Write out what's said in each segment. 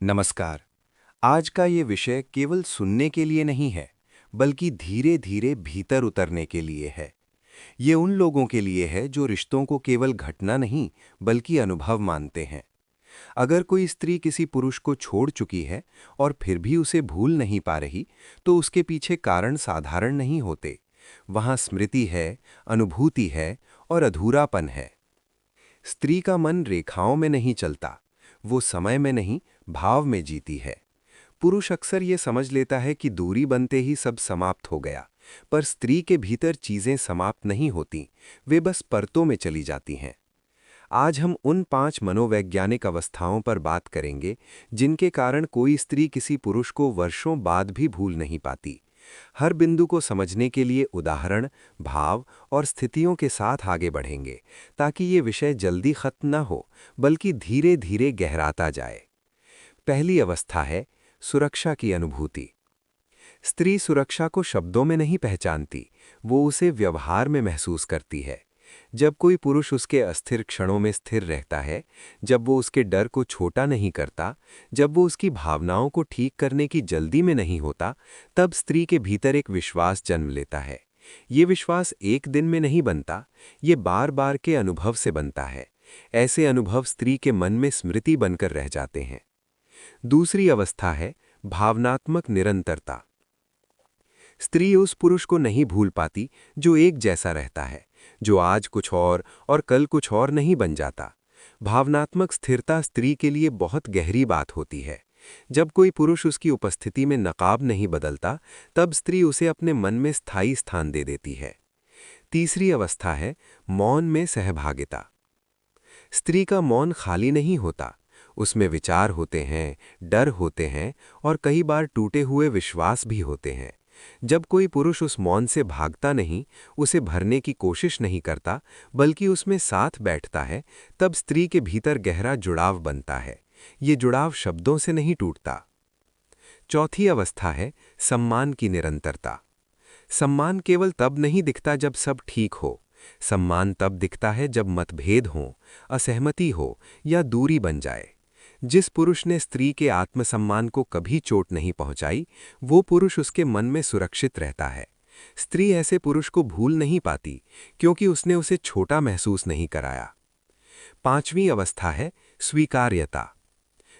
नमस्कार। आज का ये विषय केवल सुनने के लिए नहीं है, बल्कि धीरे धीरे भीतर उतरने के लिए है। ये उन लोगों के लिए है जो रिश्तों को केवल घटना नहीं, बल्कि अनुभव मानते हैं। अगर कोई स्त्री किसी पुरुष को छोड़ चुकी है और फिर भी उसे भूल नहीं पा रही, तो उसके पीछे कारण साधारण नहीं होते। वहां स्मृति है, अनुभूति है और अधूरापन है। स्त्री का मन रेखाओं में नहीं चलता, वो समय में नहीं, भाव में जीती है। पुरुष अक्सर ये समझ लेता है कि दूरी बनते ही सब समाप्त हो गया, पर स्त्री के भीतर चीजें समाप्त नहीं होती, वे बस परतों में चली जाती हैं। आज हम उन 5 मनोवैज्ञानिक अवस्थाओं पर बात करेंगे जिनके कारण कोई स्त्री किसी पुरुष को वर्षों बाद भी भूल नहीं पाती। हर बिंदु को समझने के लिए उदाहरण, भाव और स्थितियों के साथ आगे बढ़ेंगे, ताकि ये विषय जल्दी खत्म न हो, बल्कि धीरे धीरे गहराता जाए। पहली अवस्था है सुरक्षा की अनुभूति। स्त्री सुरक्षा को शब्दों में नहीं पहचानती, वो उसे व्यवहार में महसूस करती है। जब कोई पुरुष उसके अस्थिर क्षणों में स्थिर रहता है, जब वो उसके डर को छोटा नहीं करता, जब वो उसकी भावनाओं को ठीक करने की जल्दी में नहीं होता, तब स्त्री के भीतर एक विश्वास जन्म लेता है। ये विश्वास एक दिन में नहीं बनता, ये बार बार के अनुभव से बनता है। ऐसे अनुभव स्त्री के मन में स्मृति बनकर रह जाते हैं। दूसरी अवस्था है भावनात्मक निरंतरता। स्त्री उस पुरुष को नहीं भूल पाती जो एक जैसा रहता है, जो आज कुछ और कल कुछ और नहीं बन जाता। भावनात्मक स्थिरता स्त्री के लिए बहुत गहरी बात होती है। जब कोई पुरुष उसकी उपस्थिति में नकाब नहीं बदलता, तब स्त्री उसे अपने मन में स्थायी स्थान दे देती है। तीसरी अवस्था है मौन में सहभागिता। स्त्री का मौन खाली नहीं होता, उसमें विचार होते हैं, डर होते हैं और कई बार टूटे हुए विश्वास भी होते हैं। जब कोई पुरुष उस मौन से भागता नहीं, उसे भरने की कोशिश नहीं करता, बल्कि उसमें साथ बैठता है, तब स्त्री के भीतर गहरा जुड़ाव बनता है। ये जुड़ाव शब्दों से नहीं टूटता। चौथी अवस्था है सम्मान की निरंतरता। सम्मान केवल तब नहीं दिखता जब सब ठीक हो। सम्मान तब दिखता है जब मतभेद हो, असहमति हो या दूरी बन जाए। जिस पुरुष ने स्त्री के आत्मसम्मान को कभी चोट नहीं पहुंचाई, वो पुरुष उसके मन में सुरक्षित रहता है। स्त्री ऐसे पुरुष को भूल नहीं पाती, क्योंकि उसने उसे छोटा महसूस नहीं कराया। पांचवीं अवस्था है स्वीकार्यता।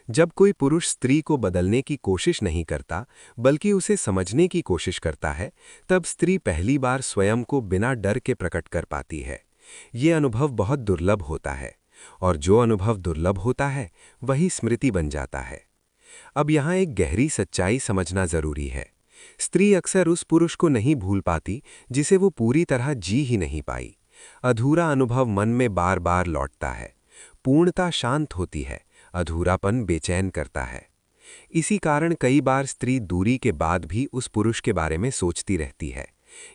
जब कोई पुरुष स्त्री को बदलने की कोशिश नहीं करता, बल्कि उसे समझने की कोशिश करता है, तब स्त्री पहली बार स्वयं को बिना डर के प्रकट कर पाती है। ये अनुभव बहुत दुर्लभ होता है, और जो अनुभव दुर्लभ होता है, वही स्मृति बन जाता है। अब यहाँ एक गहरी सच्चाई समझना जरूरी है। स्त्री अक्सर उस पुरुष को नहीं भूल पाती जिसे वो पूरी तरह जी ही नहीं पाई। अधूरा अनुभव मन में बार बार लौटता है। पूर्णता शांत होती है, अधूरापन बेचैन करता है। इसी कारण कई बार स्त्री दूरी के बाद भी उस पुरुष के बारे में सोचती रहती है।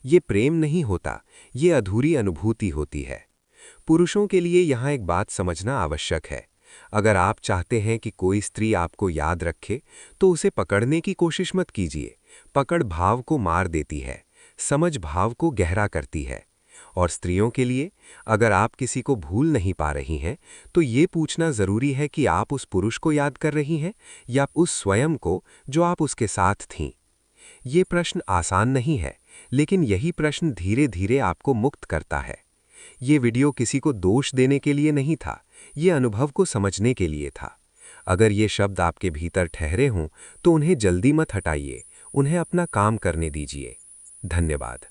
ये प्रेम नहीं होता, ये अधूरी अनुभूति होती है। पुरुषों के लिए यहाँ एक बात समझना आवश्यक है। अगर आप चाहते हैं कि कोई स्त्री आपको याद रखे, तो उसे पकड़ने की कोशिश मत कीजिए। पकड़ भाव को मार देती है, समझ भाव को गहरा करती है। और स्त्रियों के लिए, अगर आप किसी को भूल नहीं पा रही हैं, तो ये पूछना जरूरी है कि आप उस पुरुष को याद कर रही हैं या उस स्वयं को जो आप उसके साथ थीं। ये प्रश्न आसान नहीं है, लेकिन यही प्रश्न धीरे धीरे आपको मुक्त करता है। ये वीडियो किसी को दोष देने के लिए नहीं था, ये अनुभव को समझने के लिए था। अगर ये शब्द आपके भीतर ठहरे हों, तो उन्हें जल्दी मत हटाइए, उन्हें अपना काम करने दीजिए। धन्यवाद।